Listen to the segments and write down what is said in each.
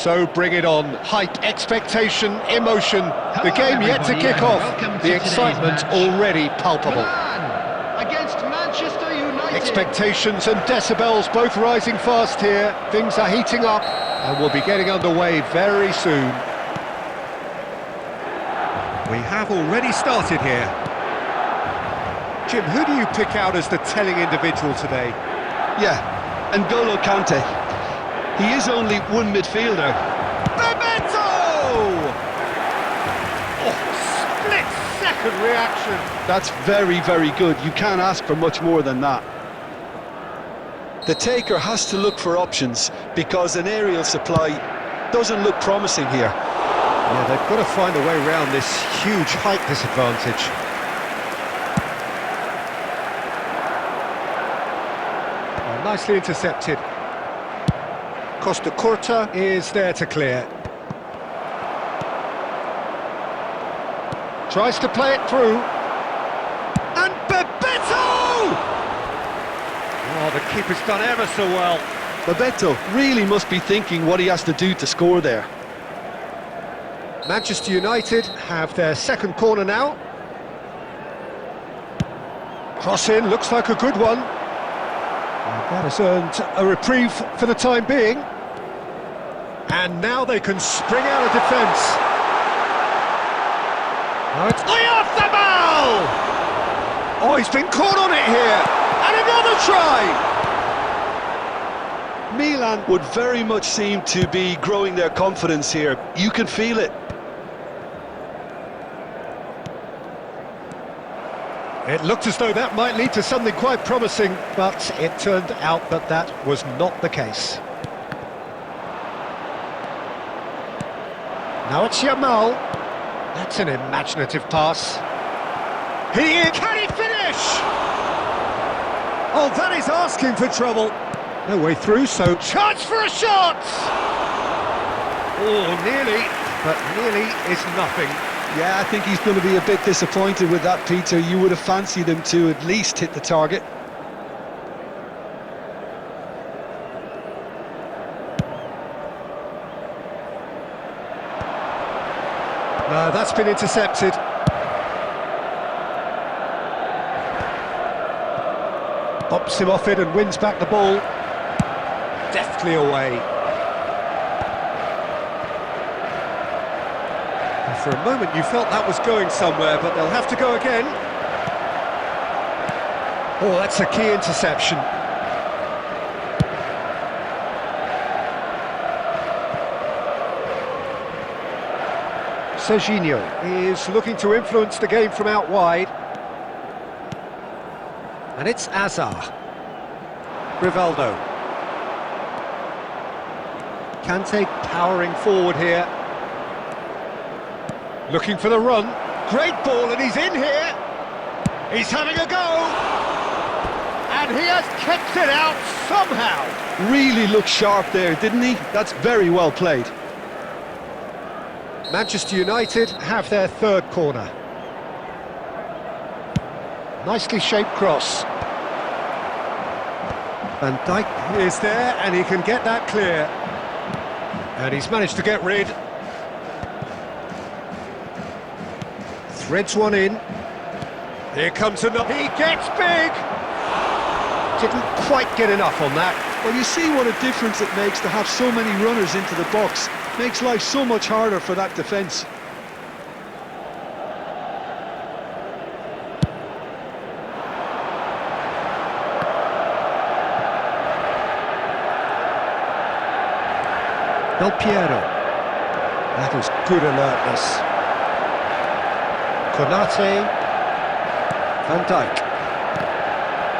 So bring it on. Hype, expectation, emotion. The game yet to kick off. The excitement already palpable. Milan against Manchester United. Expectations and decibels both rising fast here. Things are heating up and we'll be getting underway very soon. We have already started here. Jim, who do you pick out as the telling individual today? Yeah, N'Golo Kante. He is only one midfielder. Bebeto! Oh, split-second reaction. That's very, very good. You can't ask for much more than that. The taker has to look for options because an aerial supply doesn't look promising here. Yeah, they've got to find a way around this huge height disadvantage. Oh, nicely intercepted. Costa Curta is there to clear. Tries to play it through. And Bebeto! Oh, the keeper's done ever so well. Bebeto really must be thinking what he has to do to score there. Manchester United have their second corner now. Cross in, looks like a good one. And that has earned a reprieve for the time being. And now they can spring out of defence. Now it's Oyarzabal! Oh, he's been caught on it here. And another try! Milan would very much seem to be growing their confidence here. You can feel it. It looked as though that might lead to something quite promising, but it turned out that that was not the case. Now it's Yamal. That's an imaginative pass. Can he finish? Oh, that is asking for trouble. No way through, so chance for a shot! Oh, nearly, but nearly is nothing. Yeah, I think he's going to be a bit disappointed with that, Peter. You would have fancied him to at least hit the target. No, that's been intercepted. Pops him off it and wins back the ball. Deftly away. For a moment you felt that was going somewhere, but they'll have to go again. Oh, that's a key interception. Serginho is looking to influence the game from out wide. And it's Azar. Rivaldo. Kante powering forward here. Looking for the run. Great ball, and he's in here. He's having a go. And he has kept it out somehow. Really looked sharp there, didn't he? That's very well played. Manchester United have their third corner. Nicely shaped cross. Van Dijk is there, and he can get that clear. And he's managed to get rid. Threads one in. Here comes another. He gets big! Didn't quite get enough on that. Well, you see what a difference it makes to have so many runners into the box. Makes life so much harder for that defence. Del Piero. That was good alertness. Konate. Van Dijk.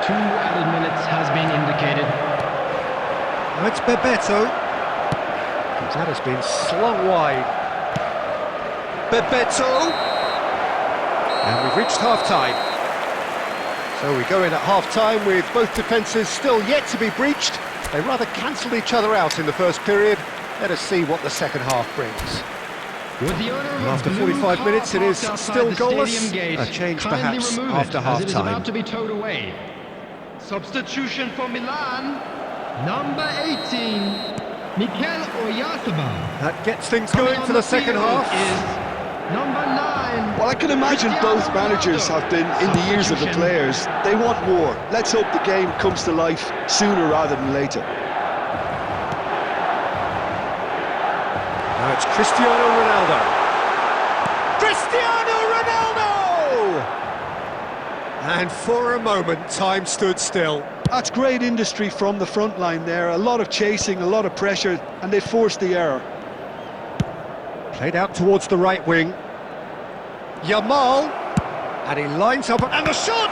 2 added minutes has been indicated. Now it's Bebeto. That has been slung wide. Bebeto! And we've reached half-time. So we go in at half-time with both defences still yet to be breached. They rather cancelled each other out in the first period. Let us see what the second half brings. After 45 minutes, it is still goalless. A change perhaps after half-time. About to be towed away. Substitution for Milan, number 18. Mikel Oyarzabal. That gets things Coming going on for the second field half. is number 9. Well, I can imagine Cristiano both managers Ronaldo. have been in the ears of the Substitution. players. They want more. Let's hope the game comes to life sooner rather than later. Now it's Cristiano Ronaldo. Cristiano Ronaldo! And for a moment, time stood still. That's great industry from the front line there. A lot of chasing, a lot of pressure, and they forced the error. Played out towards the right wing. Yamal, and he lines up, and the shot!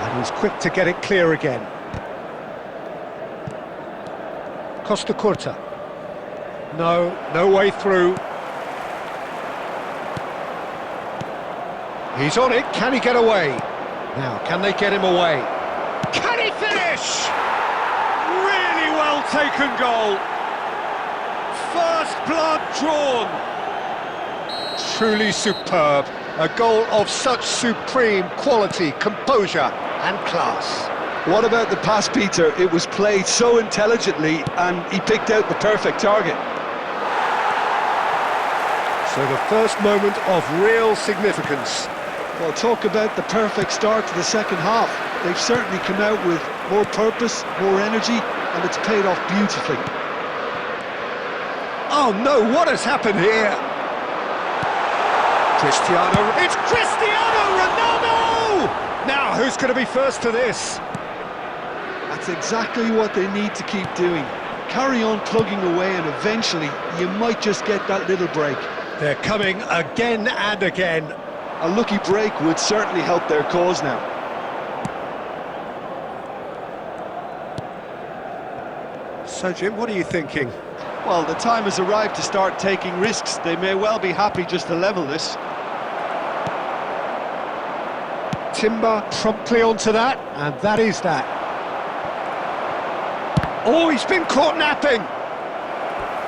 And he's quick to get it clear again. Costa Curta. No way through. He's on it, can he get away? Now, can they get him away? Can he finish? Really well taken goal. First blood drawn. Truly superb. A goal of such supreme quality, composure and class. What about the pass, Peter? It was played so intelligently and he picked out the perfect target. So the first moment of real significance. Well, talk about the perfect start to the second half. They've certainly come out with more purpose, more energy, and it's paid off beautifully. Oh no, what has happened here? It's Cristiano Ronaldo! Now, who's going to be first to this? That's exactly what they need to keep doing. Carry on plugging away and eventually you might just get that little break. They're coming again and again. A lucky break would certainly help their cause now. So, Jim, what are you thinking? Well, the time has arrived to start taking risks. They may well be happy just to level this. Timber promptly onto that, and that is that. Oh, he's been caught napping!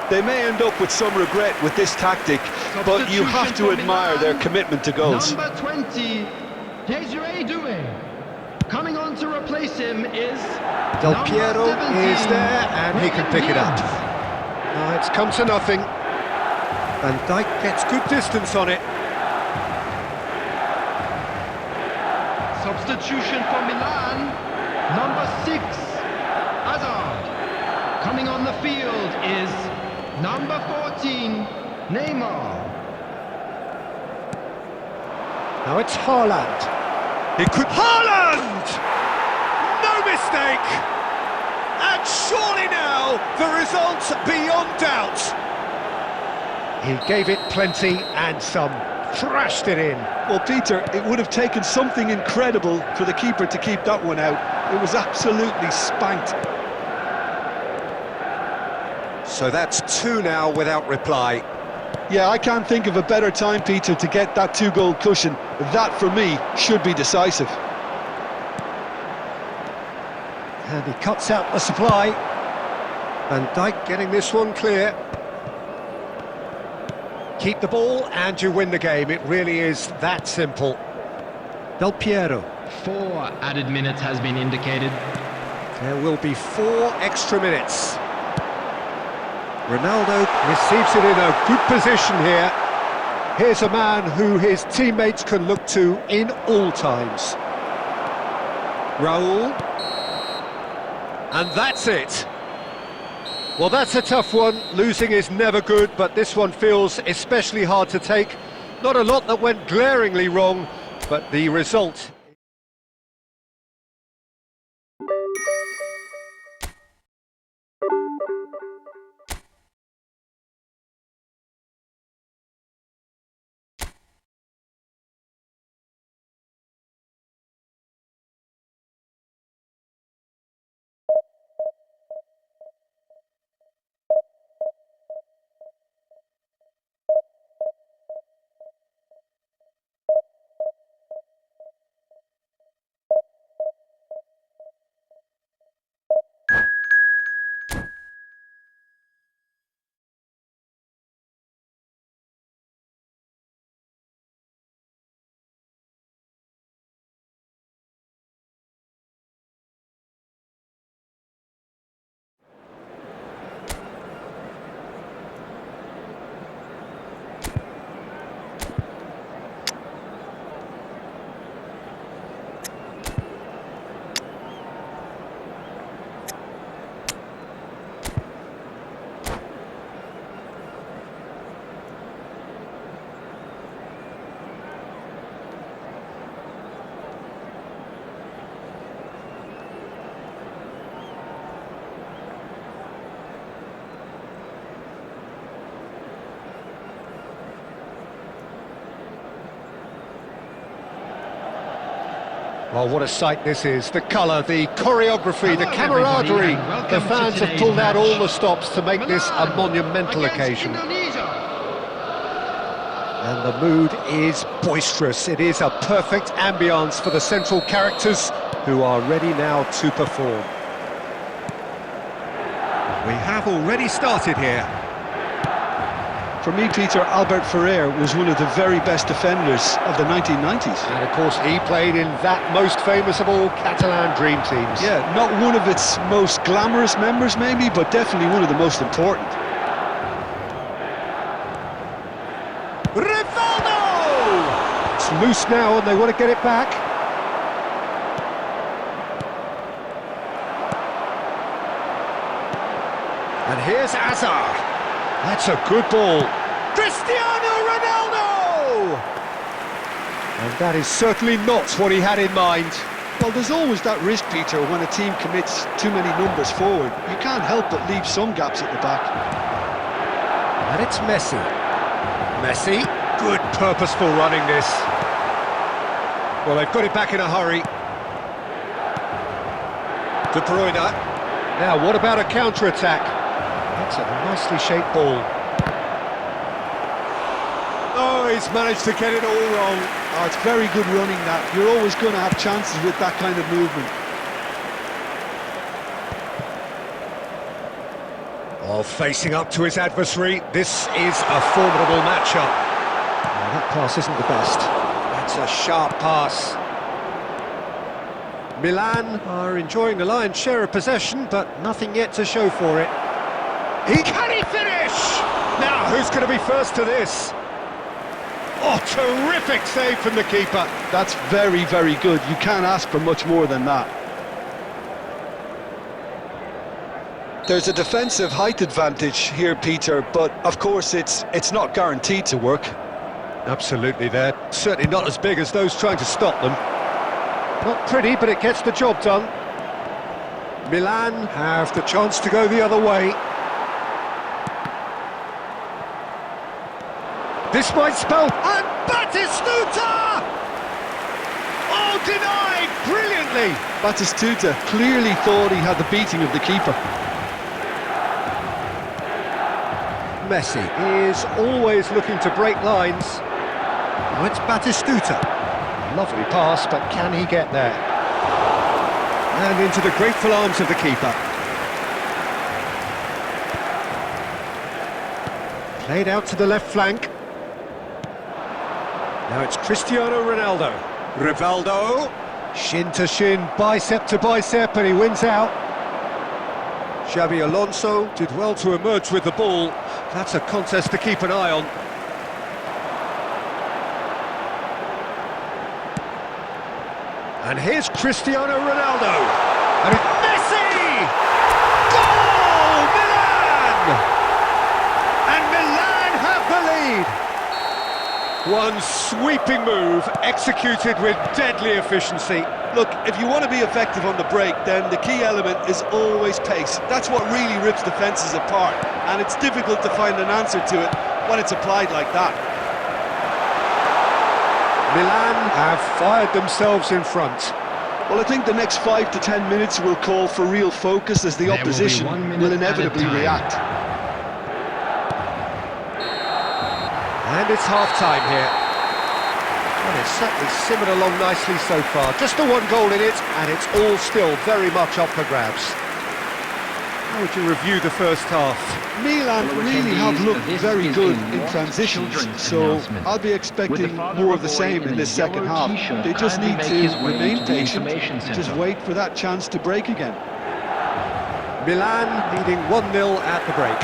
They may end up with some regret with this tactic, but you have to admire their commitment to goals. Number 20, Desiree Doué. Coming on to replace him is Del number Piero 17, is there, and he can pick it up. Diaz. It's come to nothing. Van Dijk gets good distance on it. Substitution for Milan, number 6, Hazard. Coming on the field is number 14, Neymar. Now it's Haaland. Haaland! No mistake! And surely now, the result beyond doubt. He gave it plenty and some. Thrashed it in. Well, Peter, it would have taken something incredible for the keeper to keep that one out. It was absolutely spanked. So that's 2 now without reply. Yeah, I can't think of a better time, Peter, to get that 2-goal cushion. That, for me, should be decisive. And he cuts out the supply. Van Dijk getting this one clear. Keep the ball and you win the game. It really is that simple. Del Piero. 4 added minutes has been indicated. There will be 4 extra minutes. Ronaldo receives it in a good position here. Here's a man who his teammates can look to in all times. Raul. And that's it. Well, that's a tough one. Losing is never good, but this one feels especially hard to take. Not a lot that went glaringly wrong, but the result Well, what a sight this is. The colour, the choreography, the Hello, camaraderie. everybody, and welcome The to fans have today's pulled out match. all the stops to make this a Milan monumental against occasion. Indonesia. And the mood is boisterous. It is a perfect ambience for the central characters who are ready now to perform. We have already started here. For me, Peter, Albert Ferrer was one of the very best defenders of the 1990s. And of course he played in that most famous of all Catalan dream teams. Yeah, not one of its most glamorous members maybe, but definitely one of the most important. Rivaldo! It's loose now and they want to get it back. And here's Azar. That's a good ball. Cristiano Ronaldo! And that is certainly not what he had in mind. Well, there's always that risk, Peter, when a team commits too many numbers forward. You can't help but leave some gaps at the back. And it's Messi. Messi, good purposeful running this. Well, they've got it back in a hurry. De Bruyne. Now, what about a counter-attack? That's a nicely shaped ball. Oh, he's managed to get it all wrong. Oh, it's very good running that. You're always going to have chances with that kind of movement. Oh, facing up to his adversary, this is a formidable matchup. Oh, that pass isn't the best. That's a sharp pass. Milan are enjoying the lion's share of possession, but nothing yet to show for it. Can he finish? Now, who's going to be first to this? Oh, terrific save from the keeper. That's very, very good. You can't ask for much more than that. There's a defensive height advantage here, Peter, but of course it's not guaranteed to work. Absolutely, they're certainly not as big as those trying to stop them. Not pretty, but it gets the job done. Milan have the chance to go the other way. This might spell... And Batistuta! Oh, denied! Brilliantly! Batistuta clearly thought he had the beating of the keeper. Messi is always looking to break lines. Now it's Batistuta. Lovely pass, but can he get there? And into the grateful arms of the keeper. Played out to the left flank. Now it's Cristiano Ronaldo. Rivaldo. Shin to shin, bicep to bicep, and he wins out. Xabi Alonso did well to emerge with the ball. That's a contest to keep an eye on. And here's Cristiano Ronaldo. And it's Messi! Goal! Milan! And Milan have the lead. One sweeping move, executed with deadly efficiency. Look, if you want to be effective on the break, then the key element is always pace. That's what really rips defences apart, and it's difficult to find an answer to it when it's applied like that. Milan have fired themselves in front. Well, I think the next 5 to 10 minutes will call for real focus as the There will be opposition 1 minute will at a inevitably time. react. And it's half-time here. And it's certainly simmered along nicely so far. Just the one goal in it, and it's all still very much up for grabs. How would you review the first half? Milan really have looked very good in transitions, so I'll be expecting more of the same in this second half. They just need to remain patient, just wait for that chance to break again. Milan leading 1-0 at the break.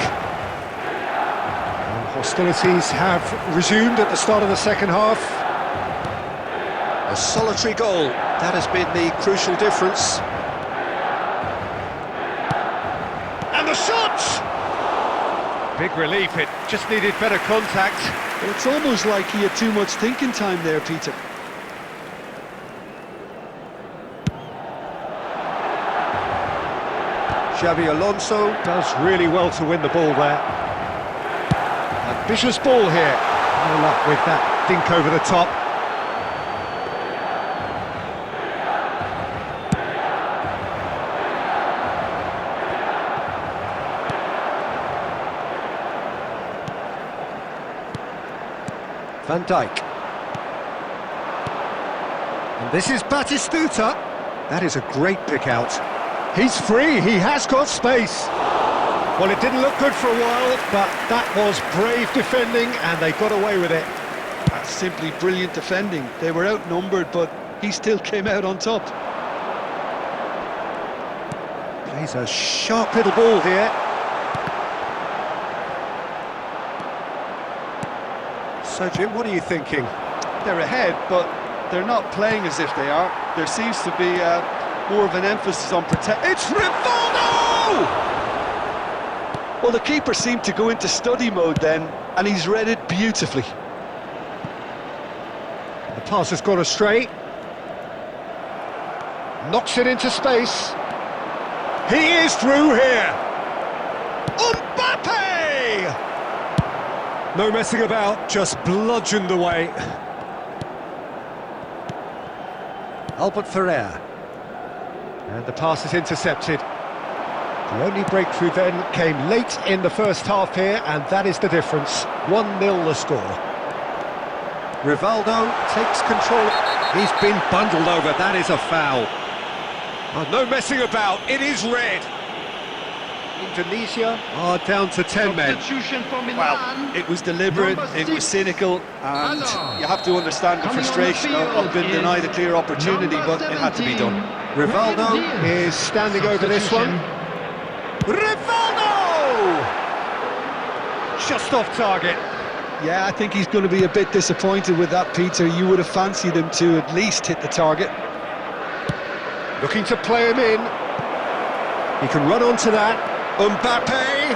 And hostilities have resumed at the start of the second half. A solitary goal, that has been the crucial difference. And the shot! Big relief, it just needed better contact. But it's almost like he had too much thinking time there, Peter. Xabi Alonso does really well to win the ball there. Ambitious ball here. No luck with that dink over the top. Van Dijk. And this is Batistuta. That is a great pick out. He's free, he has got space. Well, it didn't look good for a while, but that was brave defending and they got away with it. That's simply brilliant defending. They were outnumbered, but he still came out on top. Plays a sharp little ball here. So, Jim, what are you thinking? They're ahead, but they're not playing as if they are. There seems to be more of an emphasis on protect. It's Rivaldo! Well, the keeper seemed to go into study mode then, and he's read it beautifully. The pass has gone astray. Knocks it into space. He is through here. Mbappe! No messing about, just bludgeoned away. Albert Ferrer. And the pass is intercepted. The only breakthrough then came late in the first half here, and that is the difference. 1-0 the score. Rivaldo takes control. He's been bundled over, that is a foul. Oh, no messing about, it is red. Indonesia are down to 10 men. Substitution for Milan. Well, it was deliberate, Number it was 6. cynical, and Hazard. you have to understand the Coming on the frustration of being field denied a is clear opportunity, number but it had to be 17. done. Rivaldo Ruben Dias. is standing over this one. Rivaldo! Just off target. Yeah, I think he's going to be a bit disappointed with that, Peter. You would have fancied him to at least hit the target. Looking to play him in. He can run onto that. Mbappe!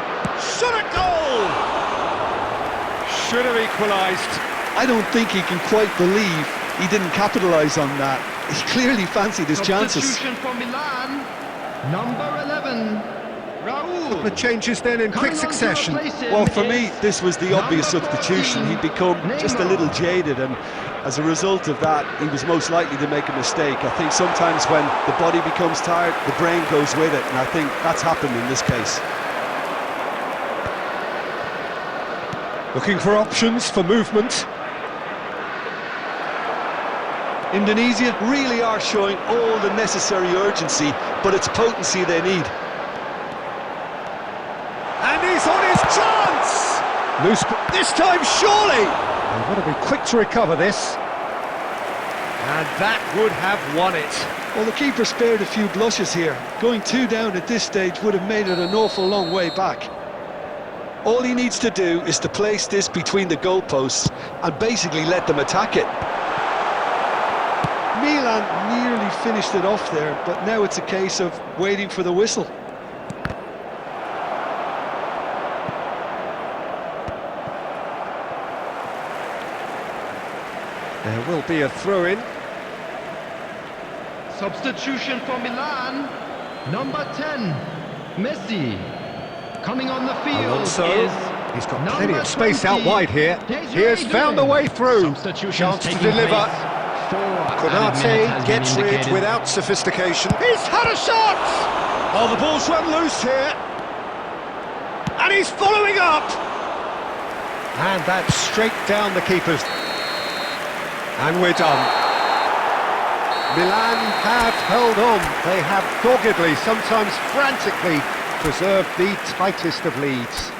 Shot a goal! Should have equalised. I don't think he can quite believe he didn't capitalise on that. He clearly fancied his chances. Substitution for Milan. Number 11. Raul. The changes then in quick Coming on to succession. replace him Well, for me, is this was the obvious number substitution. 14, He'd become just a little Neymar. jaded, and as a result of that, he was most likely to make a mistake. I think sometimes when the body becomes tired, the brain goes with it, and I think that's happened in this case. Looking for options for movement. Indonesia really are showing all the necessary urgency, but it's potency they need. And he's on his chance! Loose, this time surely! They've got to be quick to recover this. And that would have won it. Well, the keeper spared a few blushes here. Going 2 down at this stage would have made it an awful long way back. All he needs to do is to place this between the goalposts and basically let them attack it. Milan nearly finished it off there, but now it's a case of waiting for the whistle. There will be a throw-in. Substitution for Milan. Number 10. Messi. Coming on the field Alonso. is He's got number plenty of space 20, out wide here. He has found the way through. Substitutions Chance to taking deliver. place. 4 added minutes Konate has gets been rid indicated. without sophistication. He's had a shot! Oh, the ball's run loose here. And he's following up! And that's straight down the keeper's. And we're done. Milan have held on. They have doggedly, sometimes frantically, preserved the tightest of leads.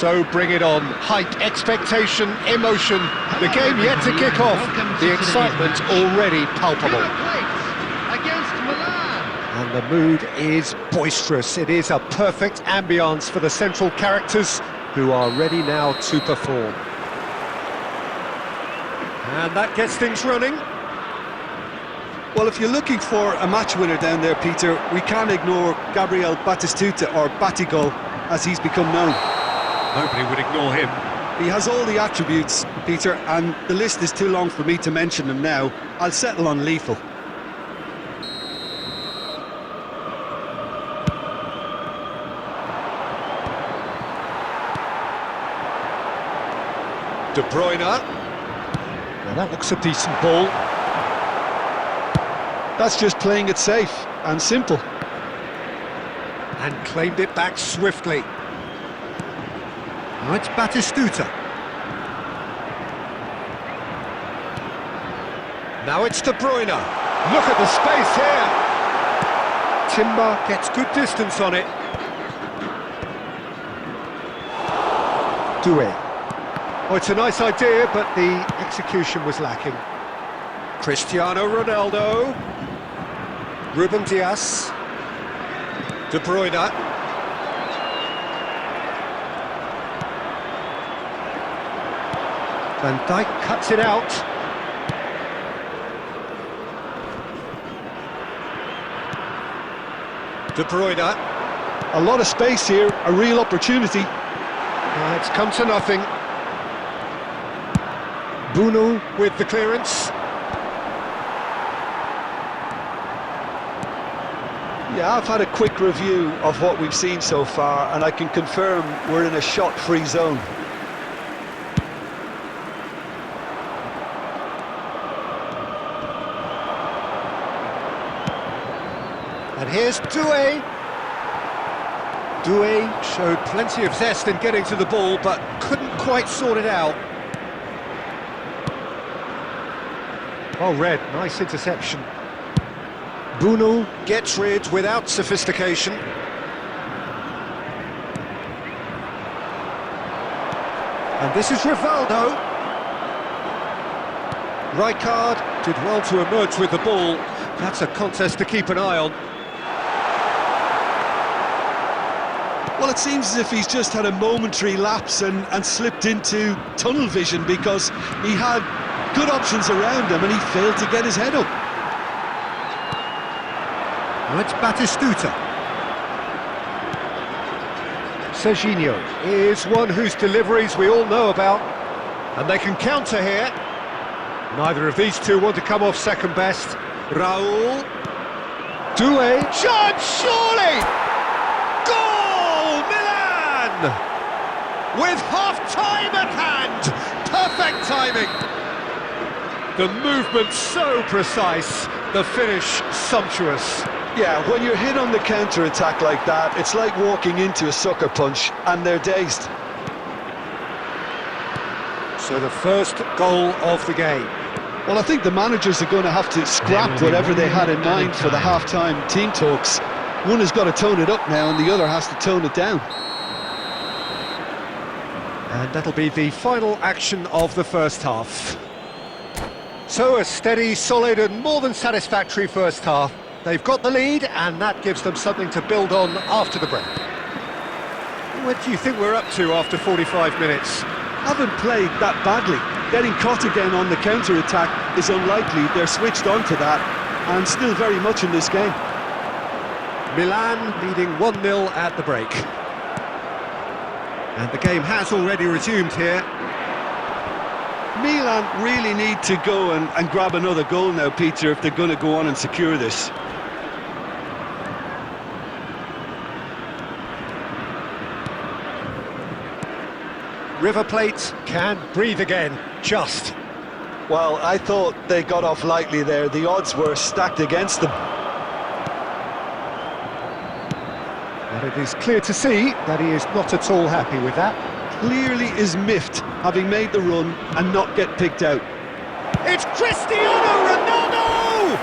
So bring it on. Hype, expectation, emotion. The game yet to kick off. The excitement already palpable. Against Milan. And the mood is boisterous. It is a perfect ambience for the central characters who are ready now to perform. And that gets things running. Well, if you're looking for a match winner down there, Peter, we can't ignore Gabriel Batistuta, or Batigol, as he's become known. Nobody would ignore him. He has all the attributes, Peter, and the list is too long for me to mention them now. I'll settle on lethal. De Bruyne. Now that looks a decent ball. That's just playing it safe and simple. And claimed it back swiftly. Now it's Batistuta. Now it's De Bruyne. Look at the space here. Timber gets good distance on it. Doué. Oh, it's a nice idea, but the execution was lacking. Cristiano Ronaldo. Ruben Dias. De Bruyne. Van Dijk cuts it out. De Bruyne. A lot of space here, a real opportunity. It's come to nothing. Bruno with the clearance. Yeah, I've had a quick review of what we've seen so far, and I can confirm we're in a shot-free zone. And here's Doué. Doué showed plenty of zest in getting to the ball, but couldn't quite sort it out. Well read, nice interception. Bruno gets rid without sophistication. And this is Rivaldo. Rijkaard did well to emerge with the ball. That's a contest to keep an eye on. Well, it seems as if he's just had a momentary lapse and slipped into tunnel vision, because he had good options around him and he failed to get his head up. Now it's Batistuta. Serginho is one whose deliveries we all know about, and they can counter here. Neither of these two want to come off second best. Raul. Doué. Shot, surely! Goal! Milan! With half-time at hand! Perfect timing! The movement so precise, the finish sumptuous. Yeah, when you're hit on the counter-attack like that, it's like walking into a sucker punch, and they're dazed. So the first goal of the game. Well, I think the managers are going to have to scrap whatever they had in mind for the half-time team talks. One has got to tone it up now, and the other has to tone it down. And that'll be the final action of the first half. So a steady, solid and more than satisfactory first half. They've got the lead, and that gives them something to build on after the break. What do you think we're up to after 45 minutes? Haven't played that badly. Getting caught again on the counter-attack is unlikely. They're switched on to that, and still very much in this game. Milan leading 1-0 at the break. And the game has already resumed here. Milan really need to go and grab another goal now, Peter, if they're going to go on and secure this. River Plate can breathe again, just. Well, I thought they got off lightly there. The odds were stacked against them. But it is clear to see that he is not at all happy with that. Clearly is miffed, having made the run and not get picked out. It's Cristiano Ronaldo!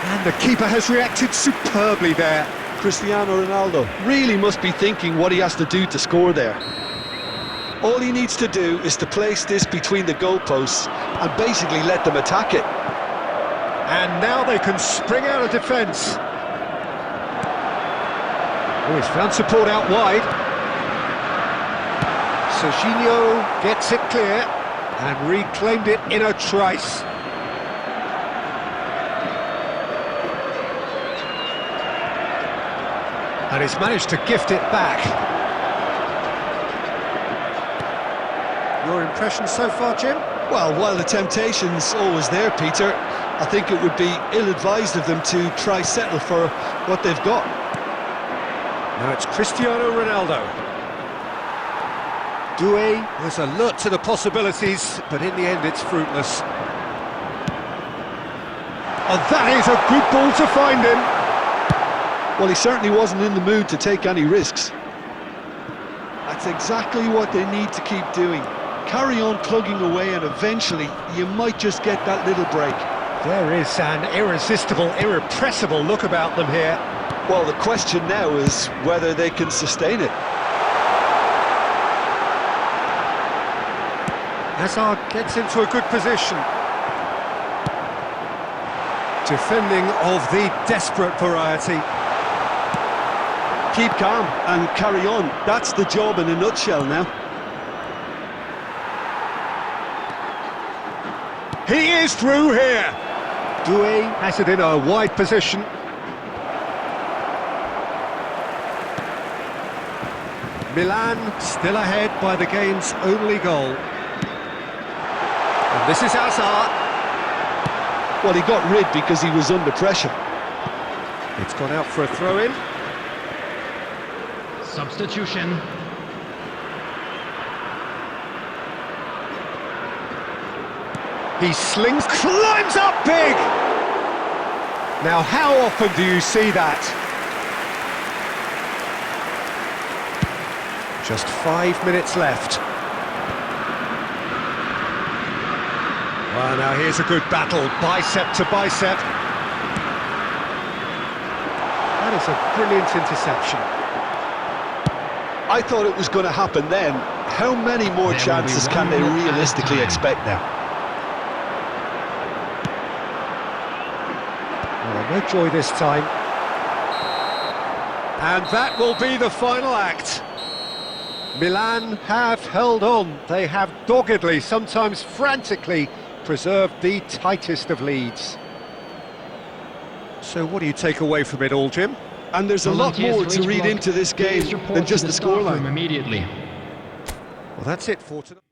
And the keeper has reacted superbly there. Cristiano Ronaldo really must be thinking what he has to do to score there. All he needs to do is to place this between the goalposts and basically let them attack it. And now they can spring out of defence. Oh, he's found support out wide. Serginho gets it clear and reclaimed it in a trice. And he's managed to gift it back. Your impression so far, Jim? Well, while the temptation's always there, Peter, I think it would be ill-advised of them to try settle for what they've got. Now it's Cristiano Ronaldo. Doué was alert to the possibilities, but in the end it's fruitless. Oh, that is a good ball to find him. Well, he certainly wasn't in the mood to take any risks. That's exactly what they need to keep doing. Carry on plugging away and eventually you might just get that little break. There is an irresistible, irrepressible look about them here. Well, the question now is whether they can sustain it. Hazard gets into a good position. Defending of the desperate variety. Keep calm and carry on. That's the job in a nutshell now. He is through here. Doué has it in a wide position. Milan still ahead by the game's only goal. And this is Hazard. Well, he got rid because he was under pressure. It's gone out for a throw-in. Substitution. He slings, climbs up big! Now, how often do you see that? Just 5 minutes left. Well, now here's a good battle, bicep to bicep. That is a brilliant interception. I thought it was going to happen then. How many more chances can they realistically expect now? Well, no joy this time. And that will be the final act. Milan have held on. They have doggedly, sometimes frantically, preserved the tightest of leads. So what do you take away from it all, Jim? And there's a lot more to read into this game than just the scoreline. Immediately. Well, that's it for tonight.